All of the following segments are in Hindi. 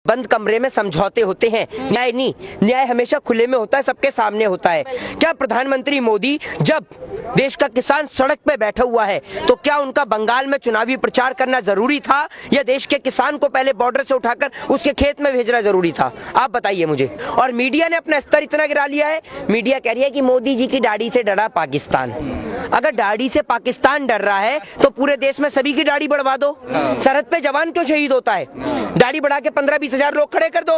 बंद कमरे में समझौते होते हैं, न्याय नहीं। न्याय हमेशा खुले में होता है, सबके सामने होता है। क्या प्रधानमंत्री मोदी जब देश का किसान सड़क पे बैठा हुआ है तो क्या उनका बंगाल में चुनावी प्रचार करना जरूरी था, या देश के किसान को पहले बॉर्डर से उठाकर उसके खेत में भेजना जरूरी था? आप बताइए मुझे। और मीडिया ने अपना स्तर इतना गिरा लिया है, मीडिया कह रही है कि मोदी जी की दाढ़ी से डरा पाकिस्तान। अगर दाढ़ी से पाकिस्तान डर रहा है तो पूरे देश में सभी की दाढ़ी बढ़वा दो। सरहद पे जवान क्यों शहीद होता है? दाढ़ी बढ़ा के 15-20 हजार लोग खड़े कर दो।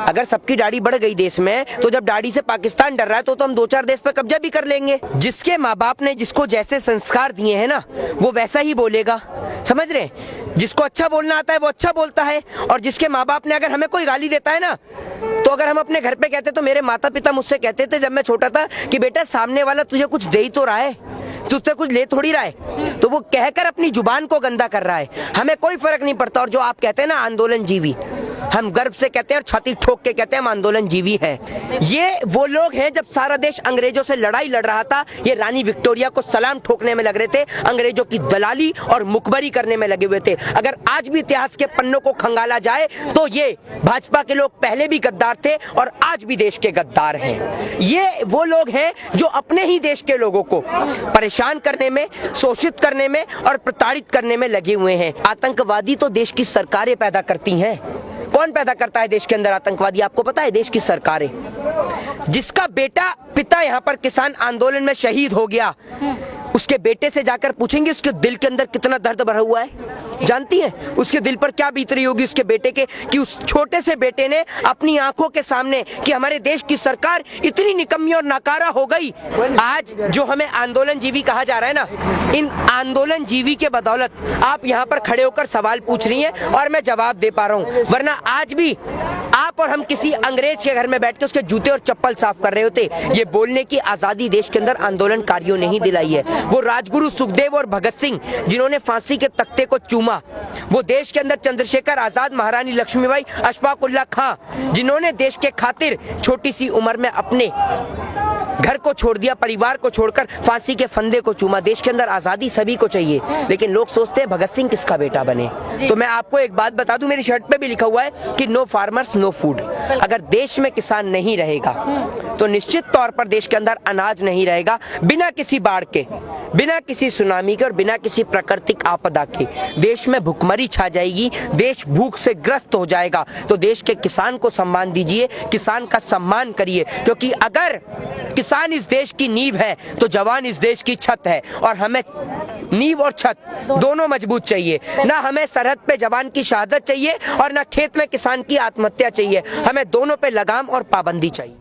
अगर सबकी दाढ़ी बढ़ गई देश में, तो जब दाढ़ी से पाकिस्तान डर रहा है तो हम 2-4 देश पे कब्जा भी कर लेंगे। जिसके माँ बाप ने जिसको जैसे संस्कार दिए हैं ना, वो वैसा ही बोलेगा। समझ रहे? जिसको अच्छा बोलना आता है वो अच्छा बोलता है। और जिसके माँ बाप ने अगर हमें कोई गाली देता है ना, तो अगर हम अपने घर पे कहते, तो मेरे माता पिता मुझसे कहते थे जब मैं छोटा था कि बेटा सामने वाला तुझे कुछ दे ही तो रहा है, तुझसे कुछ ले थोड़ी रहा है। तो वो कहकर अपनी जुबान को गंदा कर रहा है। हमें कोई फर्क नहीं पड़ता। और जो आप कहते हैं ना आंदोलन जीवी, हम गर्व से कहते हैं और छाती ठोक के कहते हैं हम आंदोलन जीवी हैं। ये वो लोग हैं जब सारा देश अंग्रेजों से लड़ाई लड़ रहा था, ये रानी विक्टोरिया को सलाम ठोकने में लग रहे थे, अंग्रेजों की दलाली और मुखबरी करने में लगे हुए थे। अगर आज भी इतिहास के पन्नों को खंगाला जाए तो ये भाजपा के लोग पहले भी गद्दार थे और आज भी देश के गद्दार हैं। ये वो लोग हैं जो अपने ही देश के लोगों को परेशान करने में, शोषित करने में और प्रताड़ित करने में लगे हुए हैं। आतंकवादी तो देश की सरकारें पैदा करती हैं। कौन पैदा करता है देश के अंदर आतंकवादी? आपको पता है? देश की सरकारें। जिसका पिता यहाँ पर किसान आंदोलन में शहीद हो गया, उसके बेटे से जाकर पूछेंगे उसके दिल के अंदर कितना दर्द भरा हुआ है? जानती हैं उसके दिल पर क्या बीत रही होगी उसके बेटे के, कि उस छोटे से बेटे ने अपनी आंखों के सामने कि हमारे देश की सरकार इतनी निकम्मी और नाकारा हो गई। आज जो हमें आंदोलन जीवी कहा जा रहा है ना, इन आंदोलन जीवी के बदौलत आप यहाँ पर खड़े होकर सवाल पूछ रही हैं और मैं जवाब दे पा रहा हूँ। वरना आज भी आप और हम किसी अंग्रेज के घर में बैठ के उसके जूते और चप्पल साफ कर रहे होते। ये बोलने की आजादी देश के अंदर आंदोलनकारियों ने ही दिलाई है। वो राजगुरु सुखदेव और भगत सिंह जिन्होंने फांसी के तख्ते को चूमा, वो देश के अंदर चंद्रशेखर आजाद, महारानी लक्ष्मीबाई, अशफाक उल्लाह खां जिन्होंने देश के खातिर छोटी सी उम्र में अपने घर को छोड़ दिया, परिवार को छोड़कर फांसी के फंदे को चूमा। देश के अंदर आजादी सभी को चाहिए, लेकिन लोग सोचते हैं भगत सिंह किसका बेटा बने। तो मैं आपको एक बात बता दूं, मेरी शर्ट पे भी लिखा हुआ है कि नो फार्मर्स नो फूड। अगर देश में किसान नहीं रहेगा तो निश्चित तौर पर देश के अंदर अनाज नहीं रहेगा। बिना किसी बाढ़ के, बिना किसी सुनामी के और बिना किसी प्राकृतिक आपदा के देश में भुखमरी छा जाएगी, देश भूख से ग्रस्त हो जाएगा। तो देश के किसान को सम्मान दीजिए, किसान का सम्मान करिए, क्योंकि अगर किसान इस देश की नींव है तो जवान इस देश की छत है। और हमें नींव और छत दोनों मजबूत चाहिए। ना हमें सरहद पे जवान की शहादत चाहिए और ना खेत में किसान की आत्महत्या चाहिए। हमें दोनों पे लगाम और पाबंदी चाहिए।